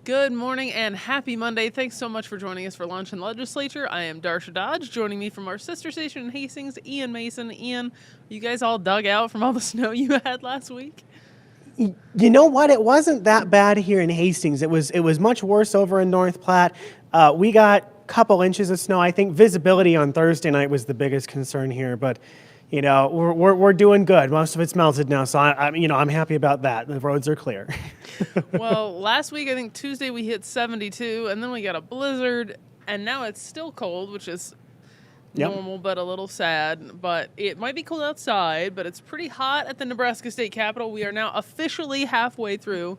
Good morning and happy Monday. Thanks so much for joining us for Lunch in Legislature. I am Darsha Dodge. Joining me from our sister station in Hastings, Ian Mason. Ian, you guys all dug out from all the snow you had last week? You know what? It wasn't that bad here in Hastings. It was much worse over in North Platte. We got a couple inches of snow. I think visibility on Thursday night was the biggest concern here, but we're doing good. Most of it's melted now, so I'm happy about that. The roads are clear. Well, last week, I think Tuesday, we hit 72, and then we got a blizzard, and now it's still cold, which is normal, but a little sad. But it might be cold outside, but it's pretty hot at the Nebraska State Capitol. We are now officially halfway through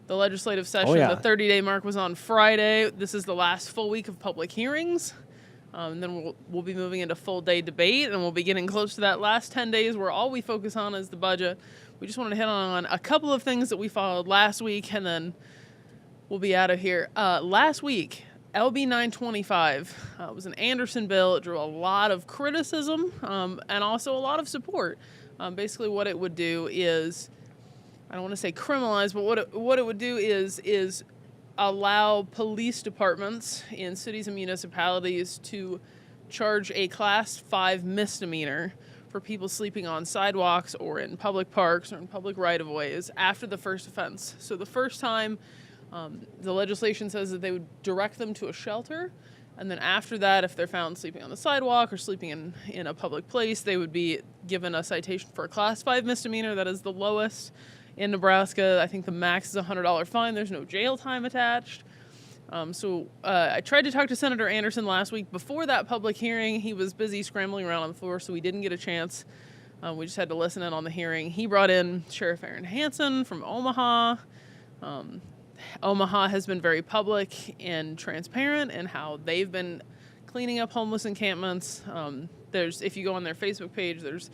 the legislative session. Oh, yeah. The 30-day mark was on Friday. This is the last full week of public hearings. Then we'll be moving into full-day debate, and we'll be getting close to that last 10 days where all we focus on is the budget. We just wanted to hit on a couple of things that we followed last week, and then we'll be out of here. Last week, LB 925 was an Anderson bill. It drew a lot of criticism and also a lot of support. Basically, what it would do is, I don't want to say criminalize, but what it would do is allow police departments in cities and municipalities to charge a Class 5 misdemeanor for people sleeping on sidewalks or in public parks or in public right-of-ways after the first offense. So the first time, the legislation says that they would direct them to a shelter, and then after that, if they're found sleeping on the sidewalk or sleeping in a public place, they would be given a citation for a Class 5 misdemeanor. That is the lowest in Nebraska. I think the max is a $100 fine. There's no jail time attached. I tried to talk to Senator Anderson last week. Before that public hearing, he was busy scrambling around on the floor, so we didn't get a chance. We just had to listen in on the hearing. He brought in Sheriff Aaron Hansen from Omaha. Omaha has been very public and transparent in how they've been cleaning up homeless encampments. If you go on their Facebook page, there's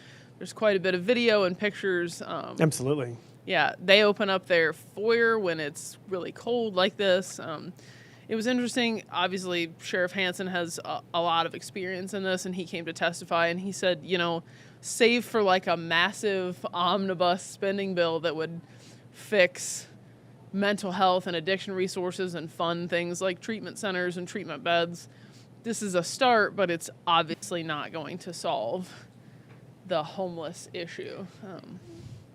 quite a bit of video and pictures. Absolutely. Yeah, they open up their foyer when it's really cold like this. It was interesting. Obviously, Sheriff Hansen has a lot of experience in this, and he came to testify, and he said, save for like a massive omnibus spending bill that would fix mental health and addiction resources and fund things like treatment centers and treatment beds. This is a start, but it's obviously not going to solve the homeless issue.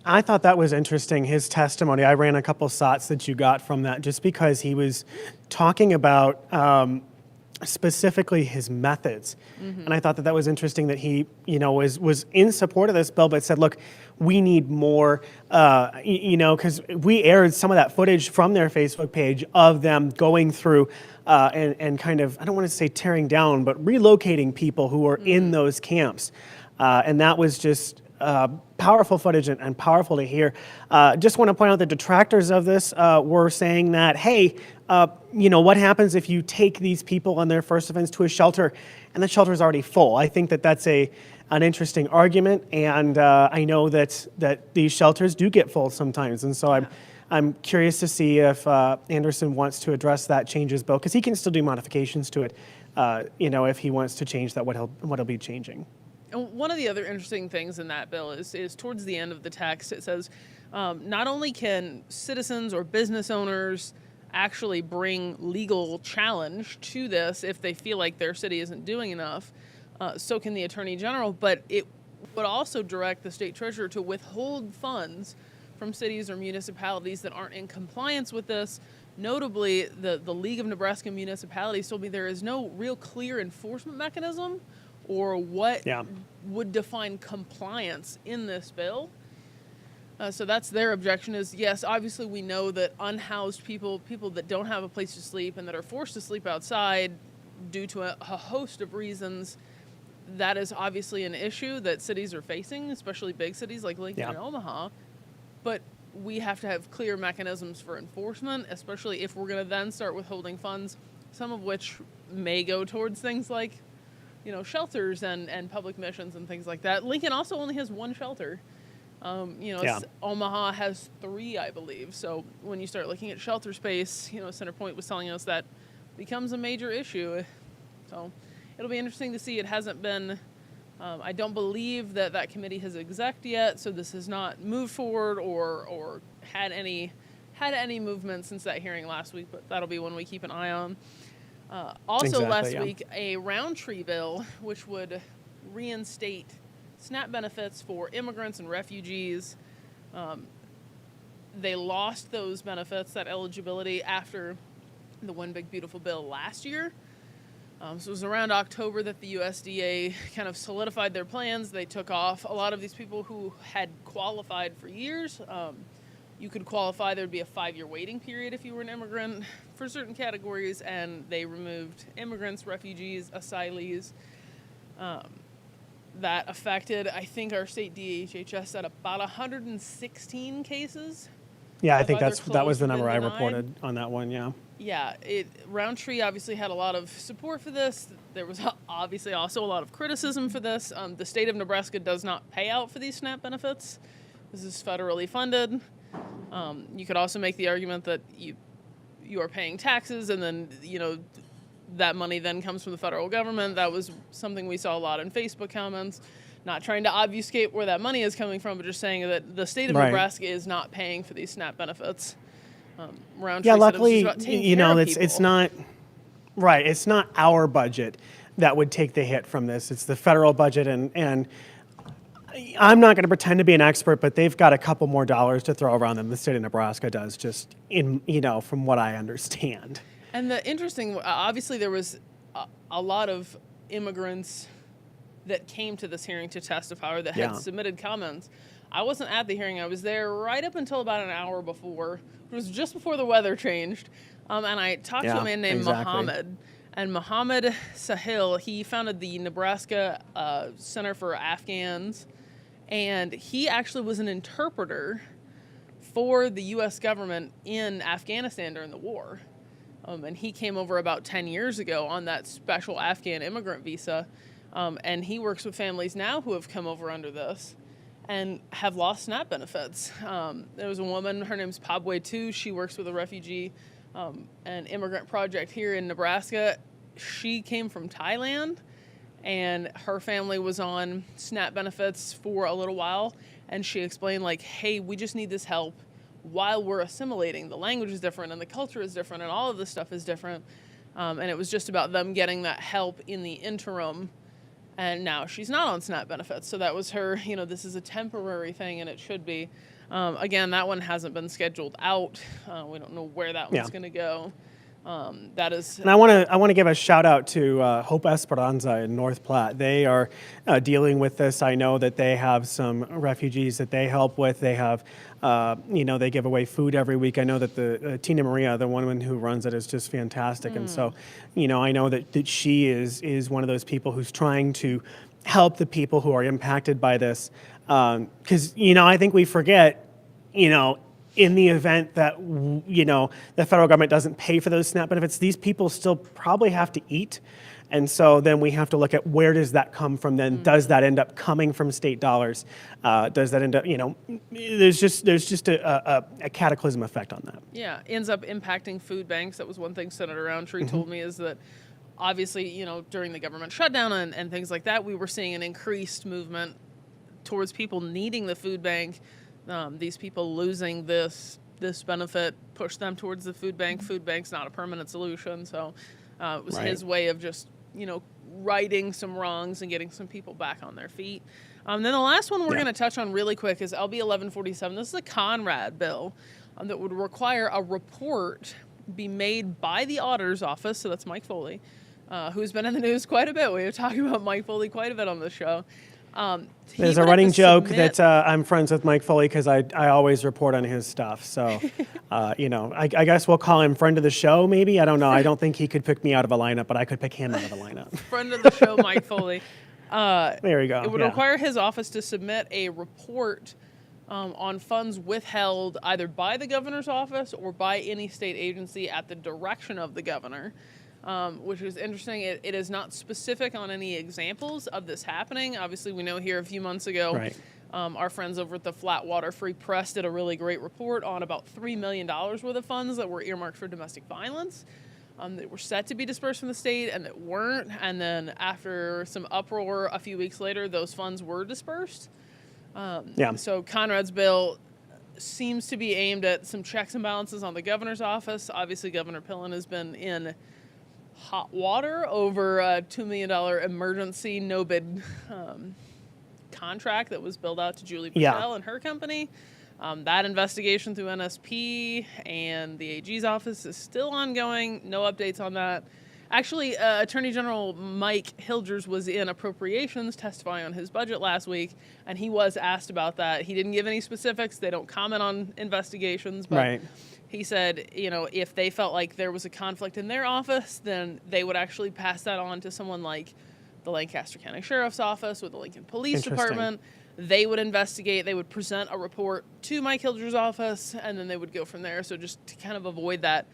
I thought that was interesting, his testimony. I ran a couple thoughts that you got from that just because he was talking about specifically his methods. Mm-hmm. And I thought that was interesting that he, was in support of this bill, but said, look, we need more, because we aired some of that footage from their Facebook page of them going through and kind of, I don't want to say tearing down, but relocating people who are in those camps. And that was just powerful footage and powerful to hear. Just want to point out the detractors of this were saying that, hey, what happens if you take these people on their first offense to a shelter and the shelter is already full? I think that that's an interesting argument, and I know that these shelters do get full sometimes, and so I'm curious to see if Anderson wants to address that, change his bill, because he can still do modifications to it. If he wants to change that, what he'll be changing. And one of the other interesting things in that bill is towards the end of the text, it says not only can citizens or business owners actually bring legal challenge to this if they feel like their city isn't doing enough, so can the Attorney General, but it would also direct the state treasurer to withhold funds from cities or municipalities that aren't in compliance with this. Notably, the League of Nebraska Municipalities told me there is no real clear enforcement mechanism or what would define compliance in this bill. So that's their objection is, yes, obviously we know that unhoused people that don't have a place to sleep and that are forced to sleep outside due to a host of reasons, that is obviously an issue that cities are facing, especially big cities like Lincoln and Omaha. But we have to have clear mechanisms for enforcement, especially if we're going to then start withholding funds, some of which may go towards things like shelters and public missions and things like that. Lincoln also only has one shelter. Omaha has 3, I believe. So when you start looking at shelter space, Centerpoint was telling us that becomes a major issue. So it'll be interesting to see. It hasn't been, I don't believe that committee has exec'd yet, so this has not moved forward or had any had any movement since that hearing last week, but that'll be one we keep an eye on. Also, Exactly, last yeah. week, a Roundtree bill, which would reinstate SNAP benefits for immigrants and refugees. They lost those benefits, that eligibility, after the One Big Beautiful Bill last year. So it was around October that the USDA kind of solidified their plans. They took off a lot of these people who had qualified for years. You could qualify. There'd be a 5-year waiting period if you were an immigrant for certain categories, and they removed immigrants, refugees, asylees. That affected, I think, our state DHHS at about 116 cases. Yeah, I think Either that was closed the or number I been denied. reported on that one. Yeah. Yeah, Roundtree obviously had a lot of support for this. There was obviously also a lot of criticism for this. The state of Nebraska does not pay out for these SNAP benefits. This is federally funded. You could also make the argument that you are paying taxes, and then that money then comes from the federal government. That was something we saw a lot in Facebook comments. Not trying to obfuscate where that money is coming from, but just saying that the state of Right. Nebraska is not paying for these SNAP benefits. Roundtree Yeah, said it was luckily, just about taking you care know, of it's people. not right. It's not our budget that would take the hit from this. It's the federal budget, and I'm not going to pretend to be an expert, but they've got a couple more dollars to throw around than the state of Nebraska does, just from what I understand. And the interesting, obviously, there was a lot of immigrants that came to this hearing to testify or that had Yeah. submitted comments. I wasn't at the hearing. I was there right up until about an hour before. It was just before the weather changed. And I talked to Yeah, a man named exactly. Mohammed. And Mohammed Sahil, he founded the Nebraska Center for Afghans. And he actually was an interpreter for the U.S. government in Afghanistan during the war. And he came over about 10 years ago on that special Afghan immigrant visa. And he works with families now who have come over under this and have lost SNAP benefits. There was a woman, her name's Pabwe Tu. She works with a refugee and immigrant project here in Nebraska. She came from Thailand, and her family was on SNAP benefits for a little while. And she explained, like, hey, we just need this help while we're assimilating. The language is different, and the culture is different, and all of this stuff is different. And it was just about them getting that help in the interim. And now she's not on SNAP benefits. So that was her, this is a temporary thing, and it should be. Again, that one hasn't been scheduled out. We don't know where that one's Yeah. going to go. That is. And I want to give a shout out to Hope Esperanza in North Platte. They are dealing with this. I know that they have some refugees that they help with. They have, they give away food every week. I know that the Tina Maria, the woman who runs it, is just fantastic. And so, I know that she is one of those people who's trying to help the people who are impacted by this. Because, I think we forget, in the event that, the federal government doesn't pay for those SNAP benefits, these people still probably have to eat. And so then we have to look at where does that come from then? Does that end up coming from state dollars? Does that end up, there's just a cataclysm effect on that. Yeah, ends up impacting food banks. That was one thing Senator Roundtree told me, is that obviously, during the government shutdown and things like that, we were seeing an increased movement towards people needing the food bank. These people losing this benefit pushed them towards the food bank. Food bank's not a permanent solution, so it was Right. his way of just righting some wrongs and getting some people back on their feet. Then the last one we're Yeah. going to touch on really quick is LB 1147. This is a Conrad bill that would require a report be made by the auditor's office. So that's Mike Foley, who's been in the news quite a bit. We have talked about Mike Foley quite a bit on this show. There's a running joke that I'm friends with Mike Foley because I always report on his stuff. So, I guess we'll call him friend of the show, maybe. I don't know. I don't think he could pick me out of a lineup, but I could pick him out of a lineup. friend of the show, Mike Foley. There you go. It would yeah. require his office to submit a report on funds withheld either by the governor's office or by any state agency at the direction of the governor. Which is interesting. It is not specific on any examples of this happening. Obviously, we know here a few months ago, Right. Our friends over at the Flatwater Free Press did a really great report on about $3 million worth of funds that were earmarked for domestic violence. That were set to be dispersed from the state and that weren't. And then after some uproar a few weeks later, those funds were dispersed. Yeah. So Conrad's bill seems to be aimed at some checks and balances on the governor's office. Obviously, Governor Pillen has been in hot water over a $2 million emergency no-bid contract that was billed out to Julie Patel and her company. That investigation through NSP and the AG's office is still ongoing. No updates on that. Actually, Attorney General Mike Hilgers was in Appropriations testifying on his budget last week, and he was asked about that. He didn't give any specifics. They don't comment on investigations, but he said, if they felt like there was a conflict in their office, then they would actually pass that on to someone like the Lancaster County Sheriff's Office or the Lincoln Police Department. They would investigate. They would present a report to Mike Hilgers' office, and then they would go from there. So just to kind of avoid that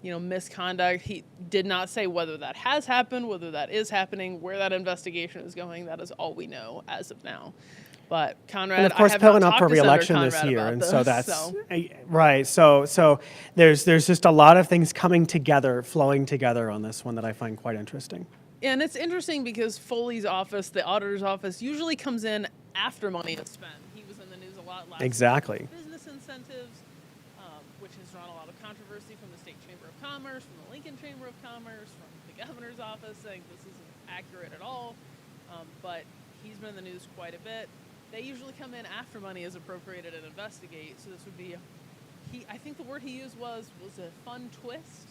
misconduct. He did not say whether that has happened, whether that is happening, where that investigation is going. That is all we know as of now. But Conrad, and of course, Pillen up for re-election this year, and so that's right. So there's just a lot of things coming together, flowing together on this one that I find quite interesting. And it's interesting because Foley's office, the auditor's office, usually comes in after money is spent. He was in the news a lot last Exactly. week. Business incentives, which has drawn a lot of controversy from the State Chamber of Commerce, from the Lincoln Chamber of Commerce, from the governor's office, saying this isn't accurate at all. But he's been in the news quite a bit. They usually come in after money is appropriated and investigate. So this would be, I think the word he used was a fun twist.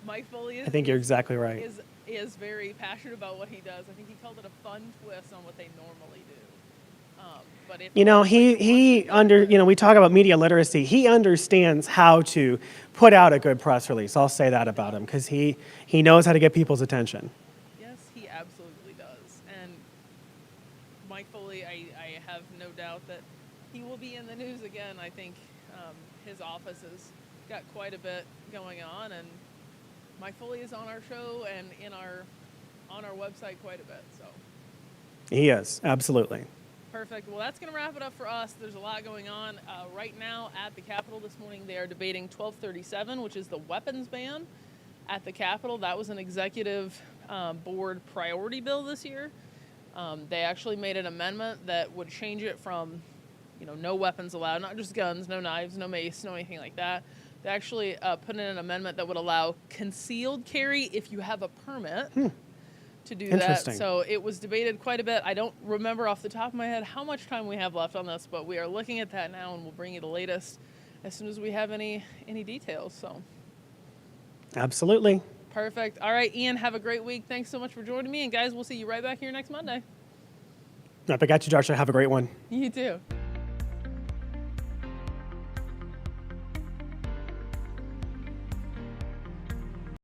Mike Foley I think you're exactly right. Is very passionate about what he does. I think he called it a fun twist on what they normally do. But if we talk about media literacy. He understands how to put out a good press release. I'll say that about him because he knows how to get people's attention. Yes, he absolutely does. And Mike Foley, I have no doubt that he will be in the news again. I think his office has got quite a bit going on, and Mike Foley is on our show and on our website quite a bit. So he is, absolutely. Perfect. Well, that's going to wrap it up for us. There's a lot going on. Right now at the Capitol this morning, they are debating 1237, which is the weapons ban at the Capitol. That was an executive board priority bill this year. They actually made an amendment that would change it from, no weapons allowed, not just guns, no knives, no mace, no anything like that. They actually put in an amendment that would allow concealed carry if you have a permit to do that. So it was debated quite a bit. I don't remember off the top of my head how much time we have left on this, but we are looking at that now, and we'll bring you the latest as soon as we have any details. So absolutely. Perfect. All right, Ian, have a great week. Thanks so much for joining me. And guys, we'll see you right back here next Monday. I got you, Darsha. Have a great one. You too.